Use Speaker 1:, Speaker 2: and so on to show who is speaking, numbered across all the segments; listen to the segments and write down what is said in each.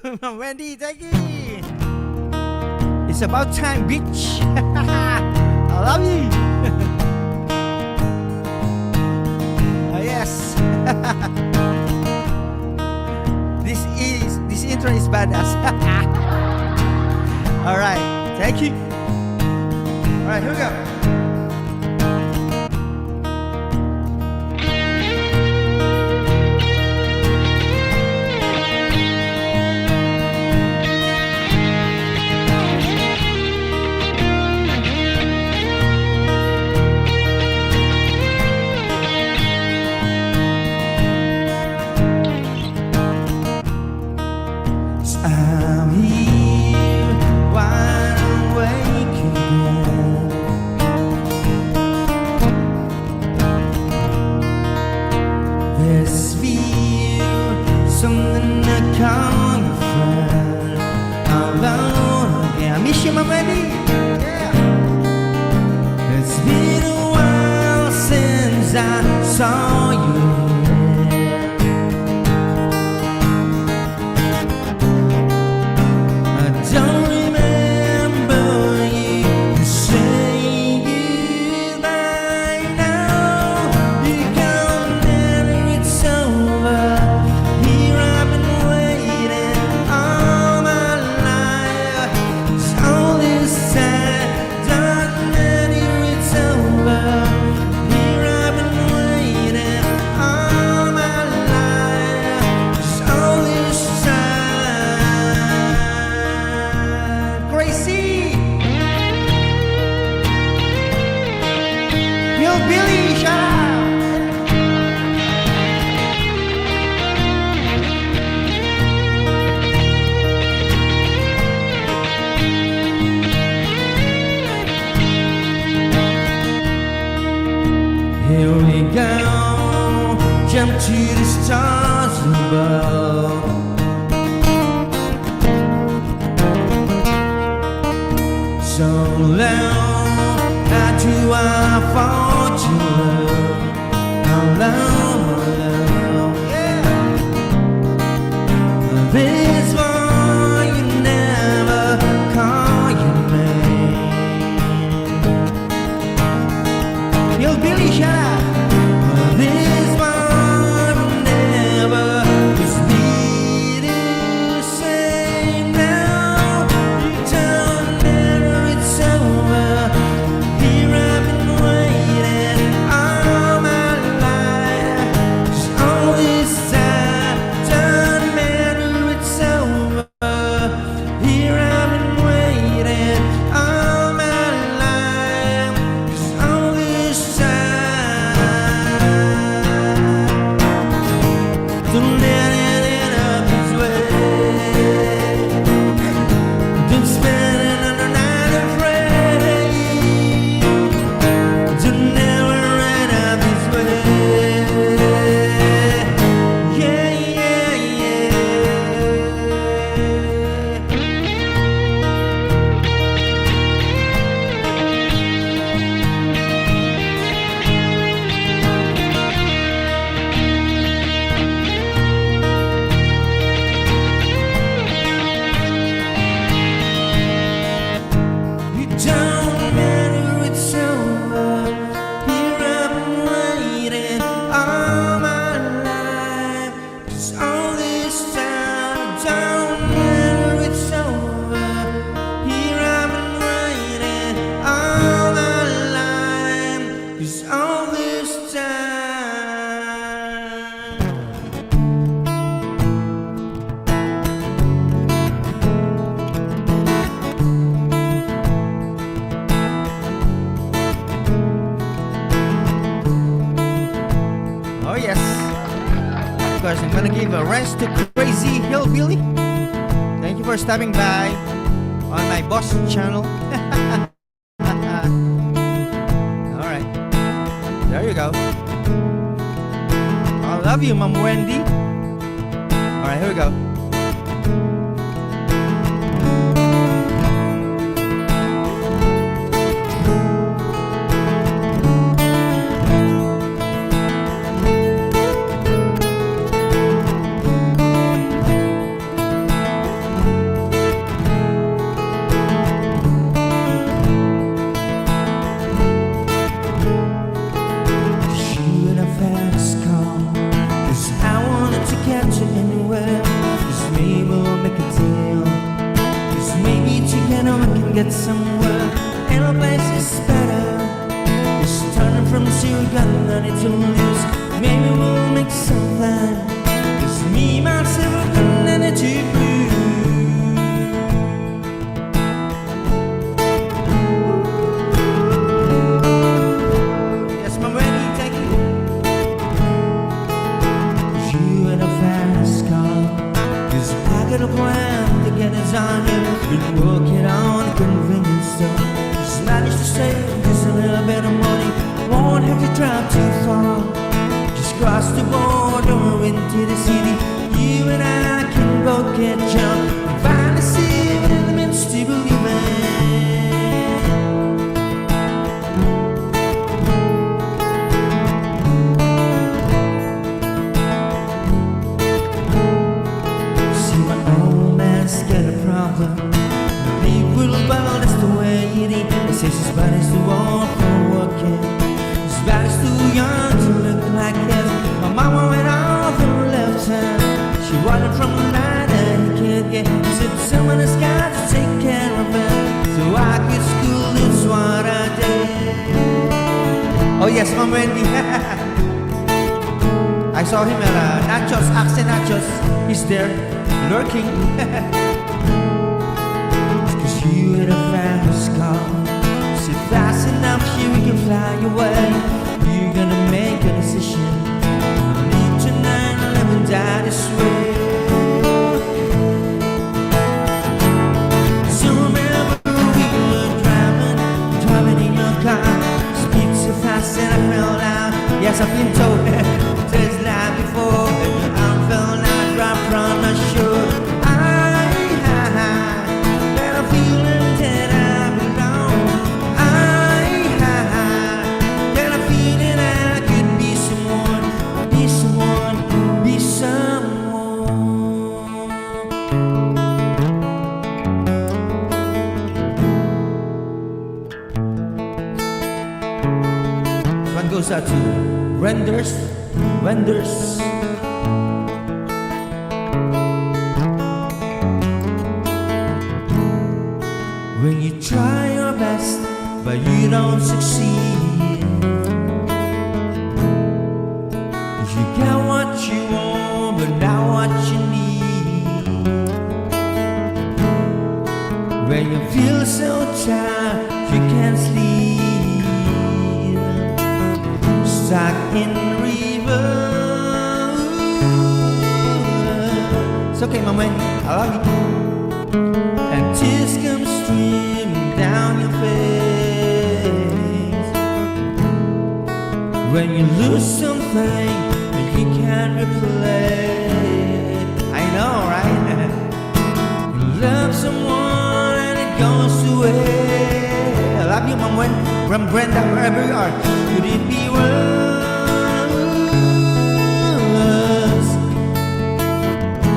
Speaker 1: Wendy, thank you. It's about time, bitch. I love you. Oh, yes. This intro is badass. All right, thank you. All right, here we go. I'm here wide awake again. This feel something I call your friend. Alone again. I miss you, my baby. Yeah. It's been a while since I saw you. Don't remember you saying goodbye now. You gone and it's over. Here I've been waiting all my life. It's all this time, don't matter, it's over. Here I've been waiting all my life. It's all this time. Crazy. Yo, Billy, shout out. Here we go, jump to the stars above. So long, how do I fall to love? How long, yeah. This boy, you never call your name. Yo, Billy, shout out. This boy will never just be the same now. You don't matter, it's over. Here I've been waiting all my life. Just all this time, don't matter, it's over. Here I've been waiting all my life. Just all this time. Don't let it end up this way. Don't spend another night afraid. Don't never end up this way. Yeah, yeah, yeah. You don't matter, it's over. Here I've been waiting all my life. Just all this time, don't matter, it's over. Here I've been waiting all my life. Just all this time. Oh yes. Of course, I'm gonna give a rest to Crazy Hillbilly. Thank you for stopping by on my boss channel. All right, there you go. I love you, Mom Wendy. All right, here we go. get somewhere, and a place is better. Just turning from zero, got nothing to lose. Maybe we'll make something. It's me, myself, and energy blue. Yes, my ready, thank you. You in a fast car, just pack it up around to get us on you. Been working on a convenience store. Just managed to save just a little bit of money. Won't have to drive too far. Just cross the border into the city. You and I can both get jumped and finally see what it means to believe in. See, my old man's got a problem. People, well, that's the way it is. He says his body's too old for working. His body's too young to look like his. My mama went off and left him. She wanted from the night that he can't get. He said someone has got to take care of him. So I quit school, that's what I did. Oh yes, Mom Wendy. I saw him at Nachos, Axel Nachos. He's there, lurking. Cause you in a fast car. Sit fast enough, here we can fly away. You're gonna make a decision. Leave tonight, live and die this way. So remember we were driving in your car. Speed so fast and I fell out. Yes, I've been told this night before. I fell out right from the shore. And I'm feeling that I belong. And I'm feeling I could be someone, be someone, be someone. One goes out to vendors. When you try your best, but you don't succeed. You get what you want, but not what you need. When you feel so tired, you can't sleep. Stuck in river. It's okay, Mama, I love you. And tears come streaming down your face. When you lose something that you can't replace. I know, right? You love someone and it goes away. I love you, Mom, from Brenda, wherever you are. Could it be worse?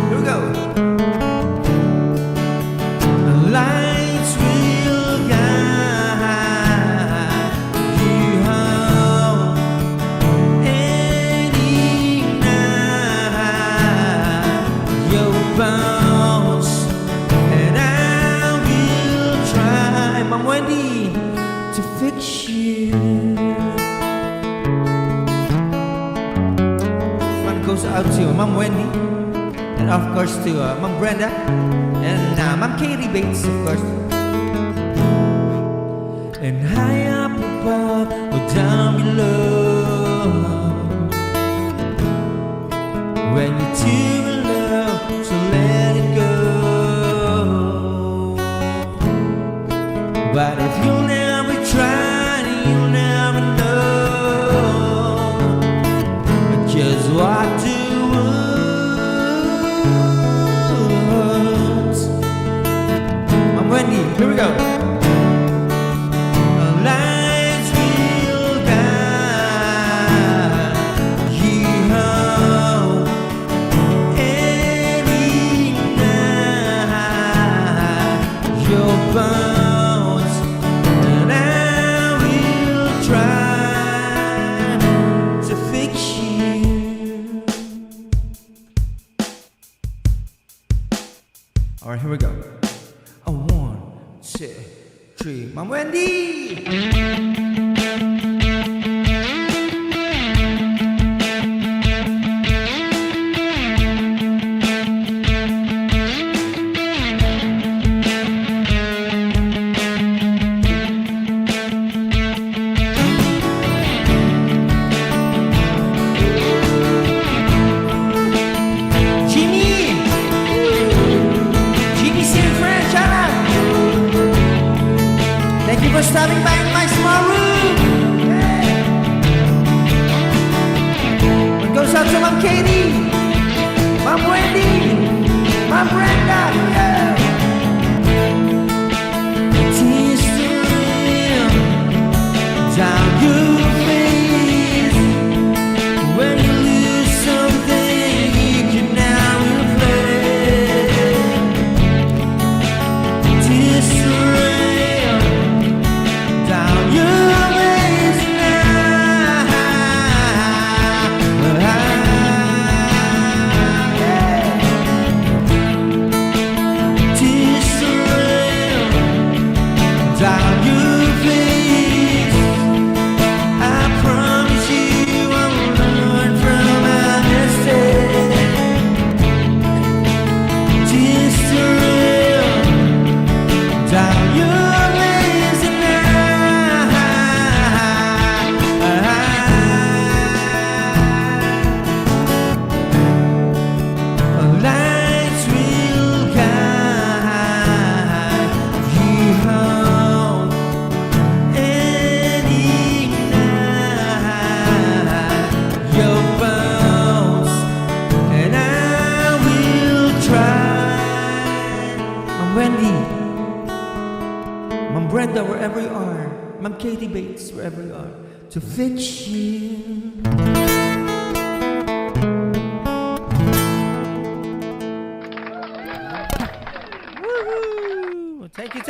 Speaker 1: Here we go. Lights will guide you home any night. Your bones and I will try, Mom Wendy, to fix you. This one goes out to Mom Wendy, and of course to Mom Brenda, and Mom Katie Bates, of course. And high up above or down below, when you're too low, so let it go. But if you never try, you'll never know just what to words. I'm Wendy, here we go. Lights will guide you home any night. Your bones and I will try to fix you. Mom Wendy. Thank you for stopping by in my small room. Yeah. It goes out to Mom Katie, Mom Wendy, Mom Brenda. Yeah. Tears stream down your face when you lose something you can now replace. Tears stream down your face. I promise you I will learn from my mistake. Tears stream down your face tonight. Lights will guide you home. Wendy, Mom Brenda, wherever you are, Mom Katie Bates, wherever you are, to fix you. Woohoo! Thank you.